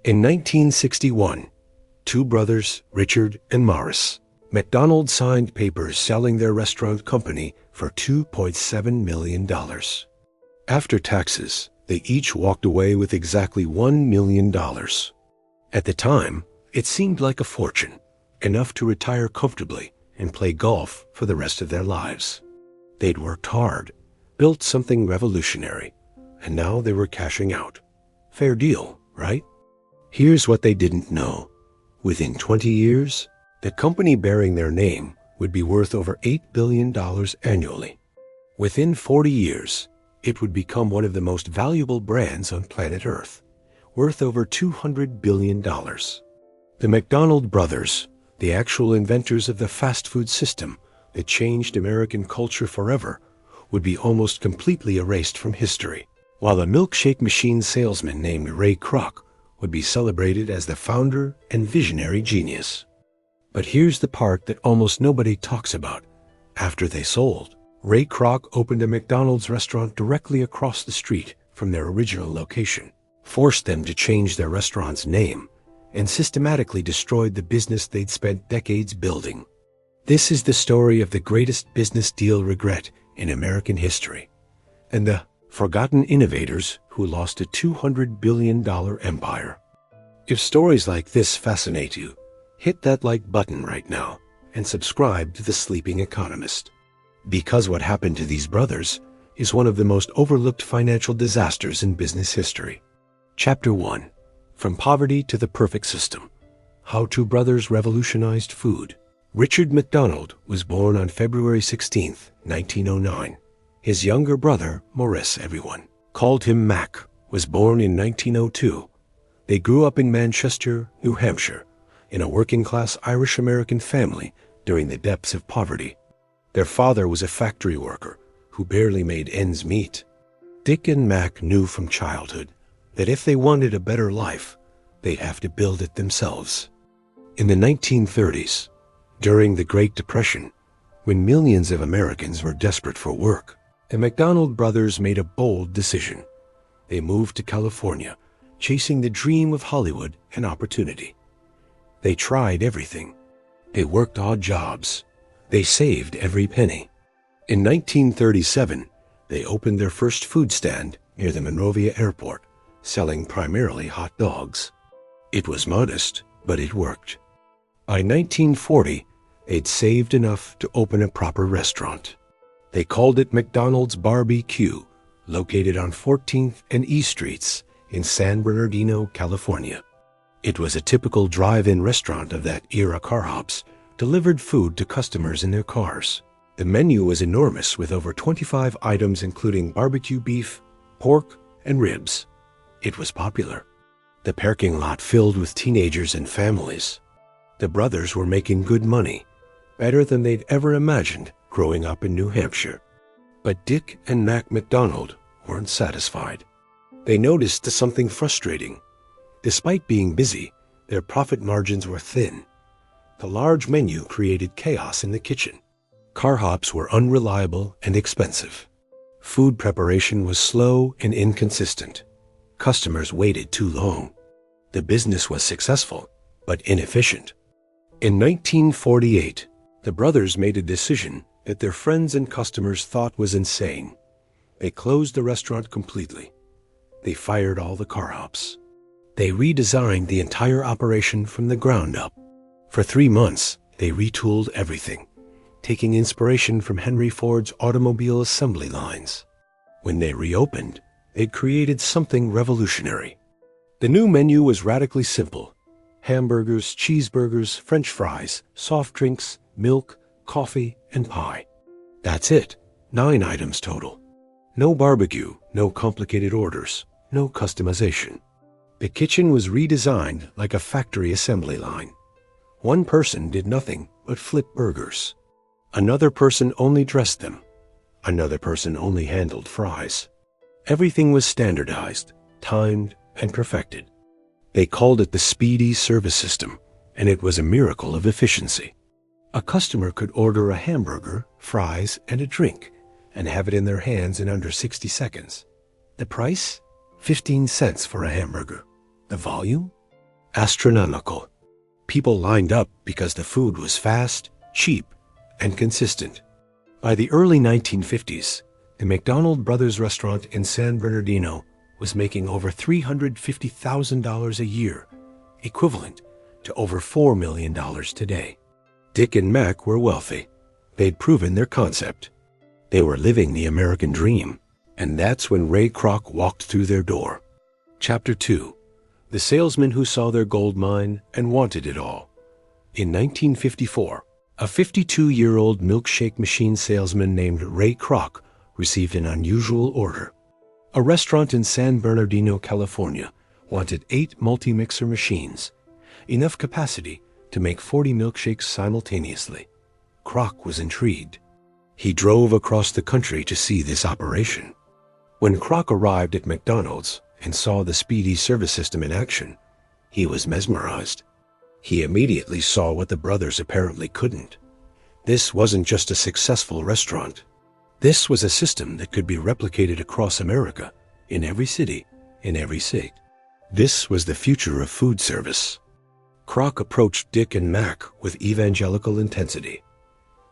In 1961, two brothers, Richard and Maurice McDonald, signed papers selling their restaurant company for $2.7 million. After taxes, they each walked away with exactly $1 million. At the time, it seemed like a fortune, enough to retire comfortably and play golf for the rest of their lives. They'd worked hard, built something revolutionary, and now they were cashing out. Fair deal, right? Here's what they didn't know. Within 20 years, the company bearing their name would be worth over $8 billion annually. Within 40 years, it would become one of the most valuable brands on planet Earth, worth over $200 billion. The McDonald brothers, the actual inventors of the fast food system that changed American culture forever, would be almost completely erased from history, while a milkshake machine salesman named Ray Kroc would be celebrated as the founder and visionary genius. But here's the part that almost nobody talks about. After they sold, Ray Kroc opened a McDonald's restaurant directly across the street from their original location, forced them to change their restaurant's name, and systematically destroyed the business they'd spent decades building. This is the story of the greatest business deal regret in American history, and the forgotten innovators who lost a $200 billion empire. If stories like this fascinate you, hit that like button right now and subscribe to The Sleeping Economist. Because what happened to these brothers is one of the most overlooked financial disasters in business history. Chapter 1. From Poverty to the Perfect System. How Two Brothers Revolutionized Food. Richard McDonald was born on February 16, 1909. His younger brother, Maurice, everyone called him Mac, was born in 1902. They grew up in Manchester, New Hampshire, in a working-class Irish-American family during the depths of poverty. Their father was a factory worker who barely made ends meet. Dick and Mac knew from childhood that if they wanted a better life, they'd have to build it themselves. In the 1930s, during the Great Depression, when millions of Americans were desperate for work, the McDonald brothers made a bold decision. They moved to California, chasing the dream of Hollywood and opportunity. They tried everything. They worked odd jobs. They saved every penny. In 1937, they opened their first food stand near the Monrovia Airport, selling primarily hot dogs. It was modest, but it worked. By 1940, they'd saved enough to open a proper restaurant. They called it McDonald's Barbecue, located on 14th and E Streets in San Bernardino, California. It was a typical drive-in restaurant of that era. Car hops delivered food to customers in their cars. The menu was enormous, with over 25 items including barbecue beef, pork, and ribs. It was popular. The parking lot filled with teenagers and families. The brothers were making good money, better than they'd ever imagined growing up in New Hampshire. But Dick and Mac McDonald weren't satisfied. They noticed something frustrating. Despite being busy, their profit margins were thin. The large menu created chaos in the kitchen. Car hops were unreliable and expensive. Food preparation was slow and inconsistent. Customers waited too long. The business was successful, but inefficient. In 1948, the brothers made a decision that their friends and customers thought was insane. They closed the restaurant completely. They fired all the car hops. They redesigned the entire operation from the ground up. For 3 months, they retooled everything, taking inspiration from Henry Ford's automobile assembly lines. When they reopened, they'd created something revolutionary. The new menu was radically simple: hamburgers, cheeseburgers, French fries, soft drinks, milk, coffee, and pie. That's it. 9 items total. No barbecue, no complicated orders, no customization. The kitchen was redesigned like a factory assembly line. One person did nothing but flip burgers. Another person only dressed them. Another person only handled fries. Everything was standardized, timed, and perfected. They called it the Speedee Service System, and it was a miracle of efficiency. A customer could order a hamburger, fries, and a drink, and have it in their hands in under 60 seconds. The price? 15 cents for a hamburger. The volume? astronomical. People lined up because the food was fast, cheap, and consistent. By the early 1950s, the McDonald Brothers restaurant in San Bernardino was making over $350,000 a year, equivalent to over $4 million today. Dick and Mac were wealthy. They'd proven their concept. They were living the American dream, and that's when Ray Kroc walked through their door. Chapter 2. The salesman who saw their gold mine and wanted it all. In 1954, a 52-year-old milkshake machine salesman named Ray Kroc received an unusual order. A restaurant in San Bernardino, California, wanted 8 multi-mixer machines, enough capacity to make 40 milkshakes simultaneously. Kroc was intrigued. He drove across the country to see this operation. When Kroc arrived at McDonald's and saw the Speedee Service System in action, he was mesmerized. He immediately saw what the brothers apparently couldn't. This wasn't just a successful restaurant. This was a system that could be replicated across America, in every city, in every state. This was the future of food service. Kroc approached Dick and Mac with evangelical intensity.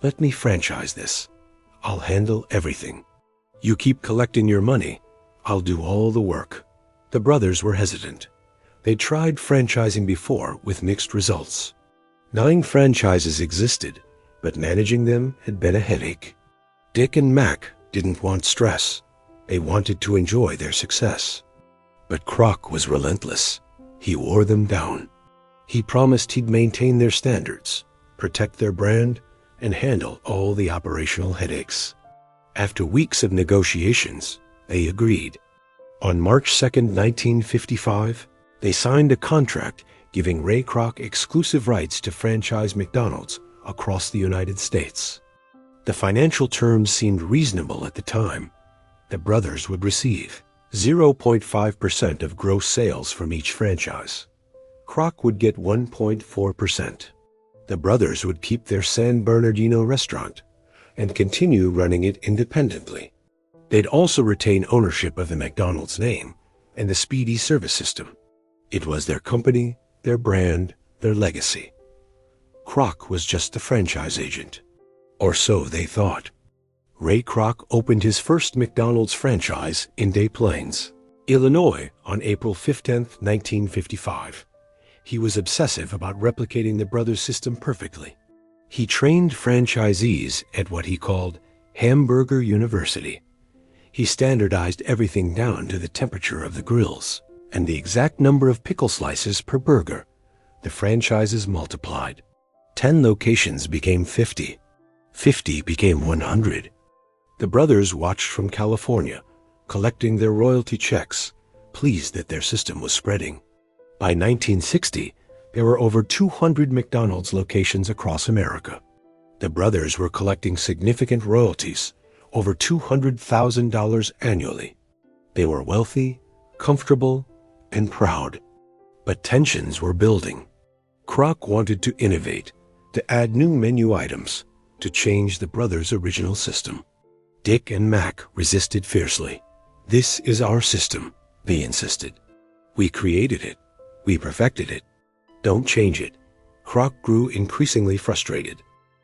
"Let me franchise this. I'll handle everything. You keep collecting your money. I'll do all the work." The brothers were hesitant. They tried franchising before with mixed results. 9 franchises existed, but managing them had been a headache. Dick and Mac didn't want stress. They wanted to enjoy their success. But Kroc was relentless. He wore them down. He promised he'd maintain their standards, protect their brand, and handle all the operational headaches. After weeks of negotiations, they agreed. On March 2, 1955, they signed a contract giving Ray Kroc exclusive rights to franchise McDonald's across the United States. The financial terms seemed reasonable at the time. The brothers would receive 0.5% of gross sales from each franchise. Kroc would get 1.4%. The brothers would keep their San Bernardino restaurant and continue running it independently. They'd also retain ownership of the McDonald's name and the Speedee Service System. It was their company, their brand, their legacy. Kroc was just the franchise agent. Or so they thought. Ray Kroc opened his first McDonald's franchise in Des Plaines, Illinois on April 15, 1955. He was obsessive about replicating the brothers' system perfectly. He trained franchisees at what he called Hamburger University. He standardized everything down to the temperature of the grills and the exact number of pickle slices per burger. The franchises multiplied. 10 locations became 50. 50 became 100. The brothers watched from California, collecting their royalty checks, pleased that their system was spreading. By 1960, there were over 200 McDonald's locations across America. The brothers were collecting significant royalties, over $200,000 annually. They were wealthy, comfortable, and proud. But tensions were building. Kroc wanted to innovate, to add new menu items, to change the brothers' original system. Dick and Mac resisted fiercely. "This is our system," they insisted. "We created it. We perfected it. Don't change it." Kroc grew increasingly frustrated.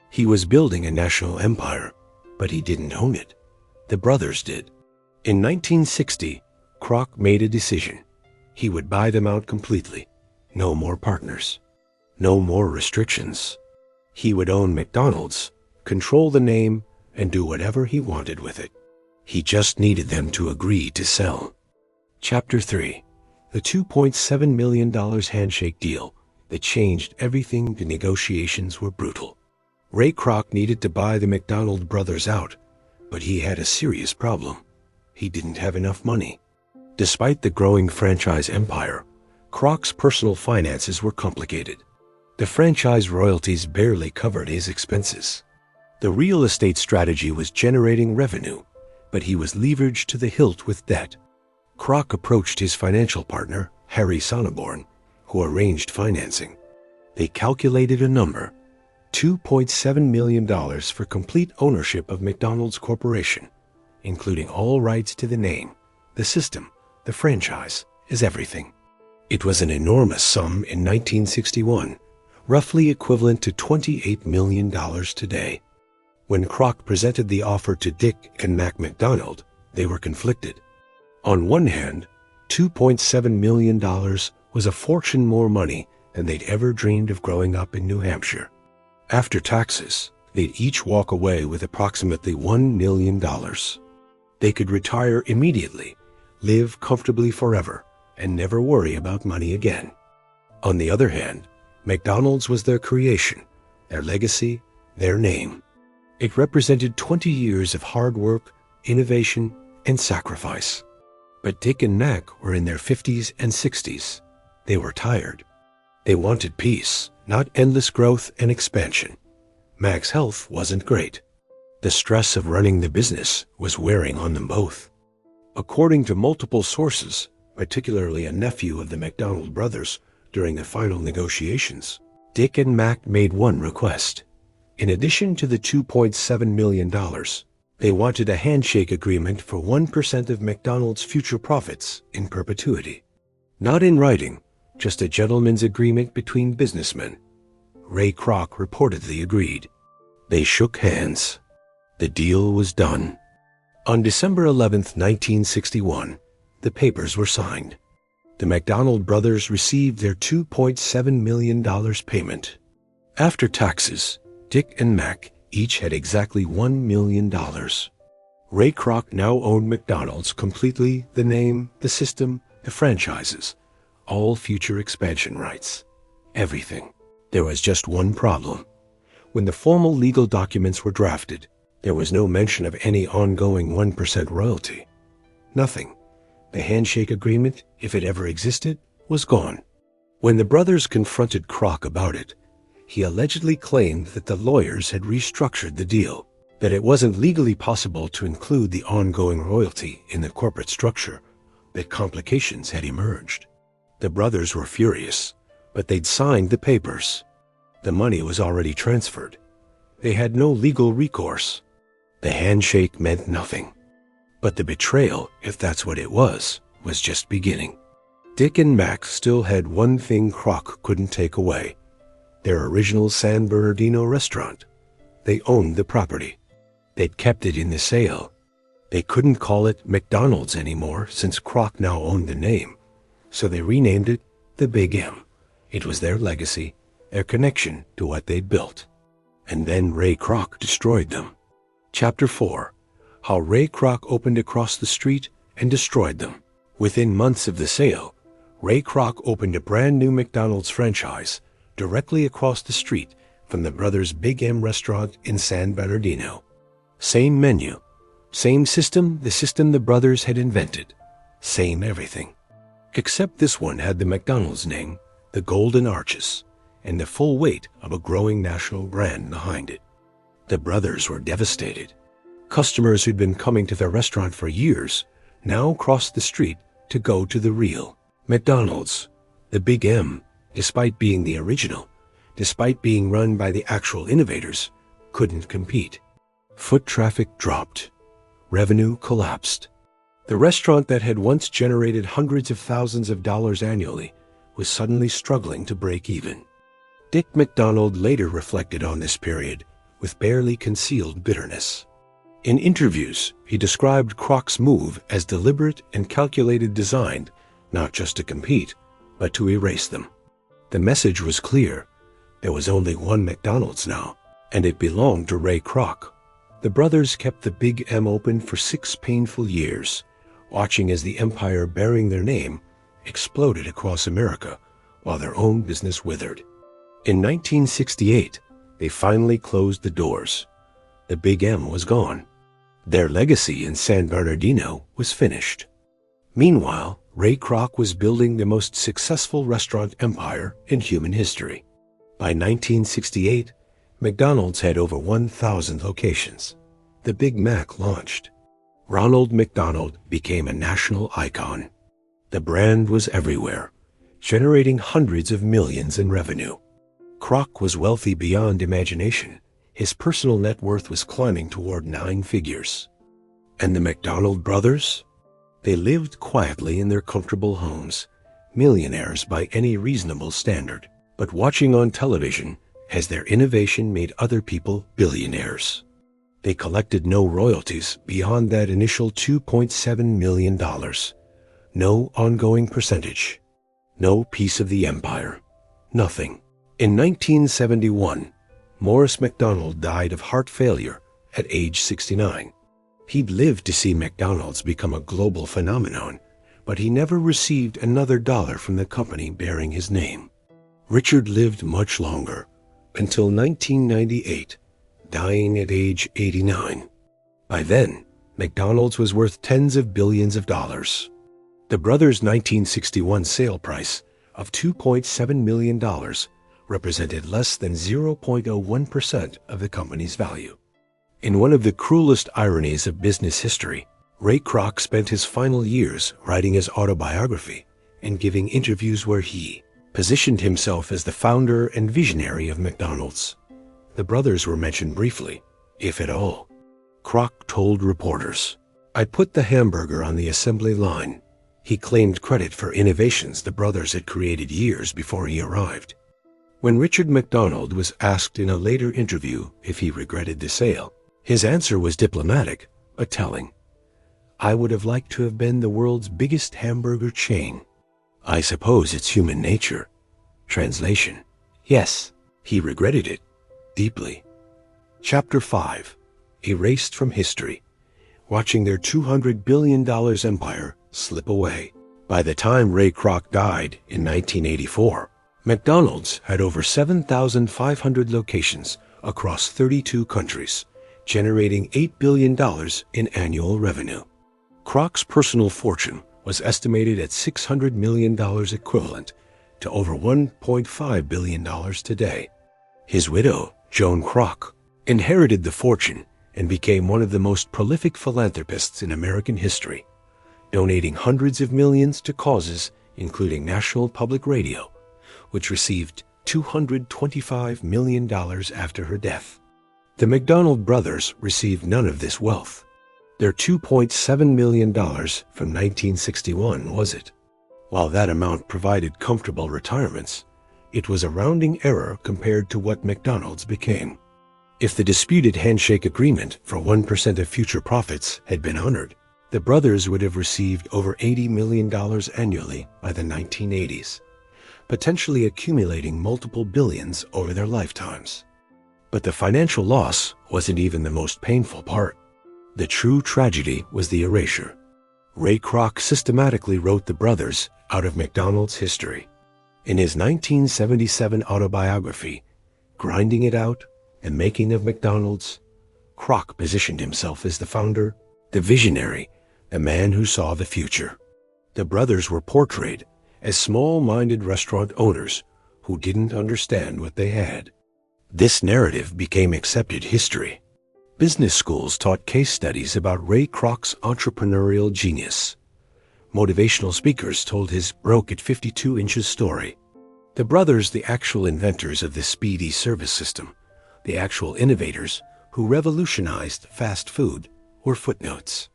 He was building a national empire, but he didn't own it. The brothers did. In 1960, Kroc made a decision. He would buy them out completely. No more partners. No more restrictions. He would own McDonald's, control the name, and do whatever he wanted with it. He just needed them to agree to sell. Chapter 3. The $2.7 million handshake deal that changed everything. The negotiations were brutal. Ray Kroc needed to buy the McDonald brothers out, but he had a serious problem. He didn't have enough money. Despite the growing franchise empire, Kroc's personal finances were complicated. The franchise royalties barely covered his expenses. The real estate strategy was generating revenue, but he was leveraged to the hilt with debt. Kroc approached his financial partner, Harry Sonneborn, who arranged financing. They calculated a number, $2.7 million for complete ownership of McDonald's Corporation, including all rights to the name, the system, the franchise, is everything. It was an enormous sum in 1961, roughly equivalent to $28 million today. When Kroc presented the offer to Dick and Mac McDonald, they were conflicted. On one hand, $2.7 million was a fortune more money than they'd ever dreamed of growing up in New Hampshire. After taxes, they'd each walk away with approximately $1 million. They could retire immediately, live comfortably forever, and never worry about money again. On the other hand, McDonald's was their creation, their legacy, their name. It represented 20 years of hard work, innovation, and sacrifice. But Dick and Mac were in their 50s and 60s. They were tired. They wanted peace, not endless growth and expansion. Mac's health wasn't great. The stress of running the business was wearing on them both. According to multiple sources, particularly a nephew of the McDonald brothers, during the final negotiations, Dick and Mac made one request. In addition to the $2.7 million, they wanted a handshake agreement for 1% of McDonald's future profits in perpetuity. Not in writing, just a gentleman's agreement between businessmen. Ray Kroc reportedly agreed. They shook hands. The deal was done. On December 11, 1961, the papers were signed. The McDonald brothers received their $2.7 million payment. After taxes, Dick and Mac each had exactly $1 million. Ray Kroc now owned McDonald's completely, the name, the system, the franchises, all future expansion rights, everything. There was just one problem. When the formal legal documents were drafted, there was no mention of any ongoing 1% royalty. Nothing. The handshake agreement, if it ever existed, was gone. When the brothers confronted Kroc about it, he allegedly claimed that the lawyers had restructured the deal, that it wasn't legally possible to include the ongoing royalty in the corporate structure, that complications had emerged. The brothers were furious, but they'd signed the papers. The money was already transferred. They had no legal recourse. The handshake meant nothing. But the betrayal, if that's what it was just beginning. Dick and Mac still had one thing Kroc couldn't take away: their original San Bernardino restaurant. They owned the property. They'd kept it in the sale. They couldn't call it McDonald's anymore since Kroc now owned the name, so they renamed it the Big M. It was their legacy, their connection to what they'd built. And then Ray Kroc destroyed them. Chapter 4. How Ray Kroc opened across the street and destroyed them. Within months of the sale, Ray Kroc opened a brand new McDonald's franchise directly across the street from the brothers' Big M restaurant in San Bernardino. Same menu, same system, the system the brothers had invented, same everything. Except this one had the McDonald's name, the golden arches, and the full weight of a growing national brand behind it. The brothers were devastated. Customers who'd been coming to their restaurant for years now crossed the street to go to the real McDonald's. The Big M, despite being the original, despite being run by the actual innovators, couldn't compete. Foot traffic dropped. Revenue collapsed. The restaurant that had once generated hundreds of thousands of dollars annually was suddenly struggling to break even. Dick McDonald later reflected on this period with barely concealed bitterness. In interviews, he described Kroc's move as deliberate and calculated, designed not just to compete, but to erase them. The message was clear. There was only one McDonald's now, and it belonged to Ray Kroc. The brothers kept the Big M open for 6 painful years, watching as the empire bearing their name exploded across America while their own business withered. In 1968, they finally closed the doors. The Big M was gone. Their legacy in San Bernardino was finished. Meanwhile, Ray Kroc was building the most successful restaurant empire in human history. By 1968, McDonald's had over 1,000 locations. The Big Mac launched. Ronald McDonald became a national icon. The brand was everywhere, generating hundreds of millions in revenue. Kroc was wealthy beyond imagination. His personal net worth was climbing toward 9 figures. And the McDonald brothers? They lived quietly in their comfortable homes, millionaires by any reasonable standard. But watching on television has their innovation made other people billionaires. They collected no royalties beyond that initial $2.7 million. No ongoing percentage. No piece of the empire. Nothing. In 1971, Maurice McDonald died of heart failure at age 69. He'd lived to see McDonald's become a global phenomenon, but he never received another dollar from the company bearing his name. Richard lived much longer, until 1998, dying at age 89. By then, McDonald's was worth tens of billions of dollars. The brothers' 1961 sale price of $2.7 million represented less than 0.01% of the company's value. In one of the cruelest ironies of business history, Ray Kroc spent his final years writing his autobiography and giving interviews where he positioned himself as the founder and visionary of McDonald's. The brothers were mentioned briefly, if at all. Kroc told reporters, "I put the hamburger on the assembly line." He claimed credit for innovations the brothers had created years before he arrived. When Richard McDonald was asked in a later interview if he regretted the sale, his answer was diplomatic but telling. "I would have liked to have been the world's biggest hamburger chain. I suppose it's human nature." Translation: yes, he regretted it deeply. Chapter 5. Erased from history. Watching their $200 billion empire slip away. By the time Ray Kroc died in 1984, McDonald's had over 7,500 locations across 32 countries, generating $8 billion in annual revenue. Kroc's personal fortune was estimated at $600 million equivalent to over $1.5 billion today. His widow, Joan Kroc, inherited the fortune and became one of the most prolific philanthropists in American history, donating hundreds of millions to causes including National Public Radio, which received $225 million after her death. The McDonald brothers received none of this wealth. Their $2.7 million from 1961, was it? While that amount provided comfortable retirements, it was a rounding error compared to what McDonald's became. If the disputed handshake agreement for 1% of future profits had been honored, the brothers would have received over $80 million annually by the 1980s, potentially accumulating multiple billions over their lifetimes. But the financial loss wasn't even the most painful part. The true tragedy was the erasure. Ray Kroc systematically wrote the brothers out of McDonald's history. In his 1977 autobiography, Grinding It Out, The Making of McDonald's, Kroc positioned himself as the founder, the visionary, the man who saw the future. The brothers were portrayed as small-minded restaurant owners who didn't understand what they had. This narrative became accepted history. Business schools taught case studies about Ray Kroc's entrepreneurial genius. Motivational speakers told his broke at 52 inches story. The brothers, the actual inventors of the Speedee Service System, the actual innovators who revolutionized fast food, were footnotes.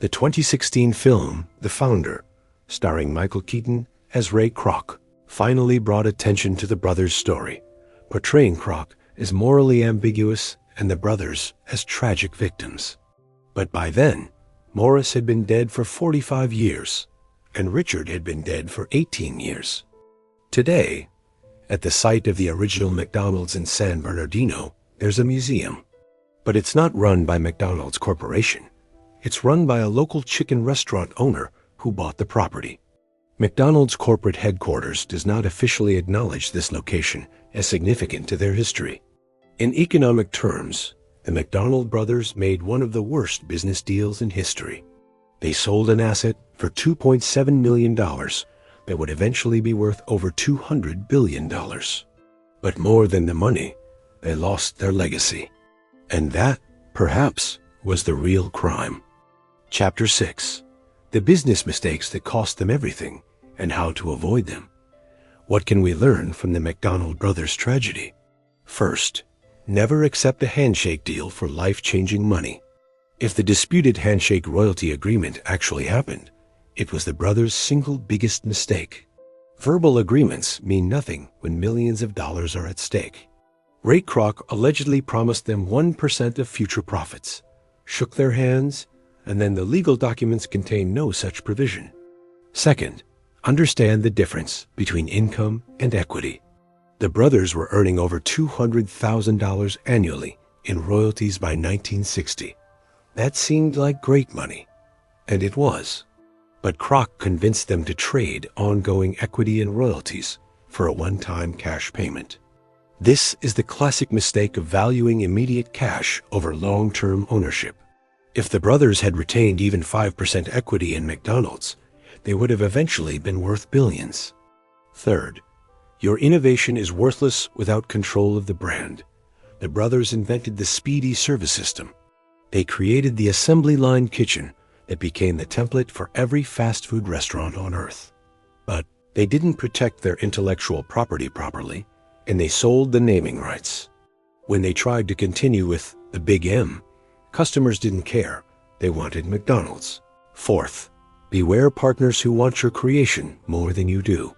The 2016 film, The Founder, starring Michael Keaton as Ray Kroc, finally brought attention to the brothers' story, portraying Kroc as morally ambiguous and the brothers as tragic victims. But by then, Maurice had been dead for 45 years, and Richard had been dead for 18 years. Today, at the site of the original McDonald's in San Bernardino, there's a museum. But it's not run by McDonald's Corporation. It's run by a local chicken restaurant owner who bought the property. McDonald's corporate headquarters does not officially acknowledge this location as significant to their history. In economic terms, the McDonald brothers made one of the worst business deals in history. They sold an asset for $2.7 million that would eventually be worth over $200 billion. But more than the money, they lost their legacy. And that, perhaps, was the real crime. Chapter 6. The business mistakes that cost them everything and how to avoid them. What can we learn from the McDonald brothers' tragedy? First, never accept a handshake deal for life-changing money. If the disputed handshake royalty agreement actually happened, it was the brothers' single biggest mistake. Verbal agreements mean nothing when millions of dollars are at stake. Ray Kroc allegedly promised them 1% of future profits, shook their hands, and then the legal documents contain no such provision. Second, understand the difference between income and equity. The brothers were earning over $200,000 annually in royalties by 1960. That seemed like great money, and it was. But Kroc convinced them to trade ongoing equity and royalties for a one-time cash payment. This is the classic mistake of valuing immediate cash over long-term ownership. If the brothers had retained even 5% equity in McDonald's, they would have eventually been worth billions. Third, your innovation is worthless without control of the brand. The brothers invented the Speedee Service System. They created the assembly line kitchen that became the template for every fast food restaurant on earth. But they didn't protect their intellectual property properly, and they sold the naming rights. When they tried to continue with the Big M, customers didn't care. They wanted McDonald's. Fourth, beware partners who want your creation more than you do.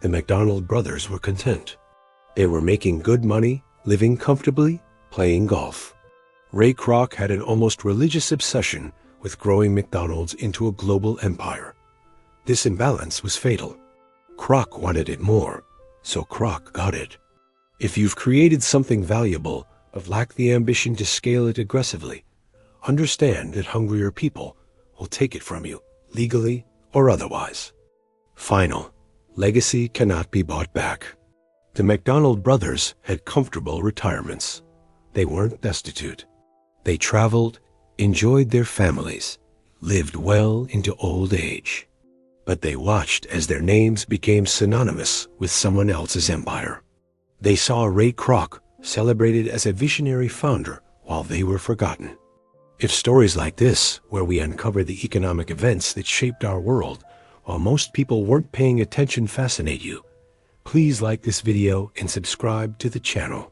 The McDonald brothers were content. They were making good money, living comfortably, playing golf. Ray Kroc had an almost religious obsession with growing McDonald's into a global empire. This imbalance was fatal. Kroc wanted it more, so Kroc got it. If you've created something valuable but lack the ambition to scale it aggressively, understand that hungrier people will take it from you, legally or otherwise. Final, legacy cannot be bought back. The McDonald brothers had comfortable retirements. They weren't destitute. They traveled, enjoyed their families, lived well into old age. But they watched as their names became synonymous with someone else's empire. They saw Ray Kroc celebrated as a visionary founder while they were forgotten. If stories like this, where we uncover the economic events that shaped our world while most people weren't paying attention, fascinate you, please like this video and subscribe to the channel.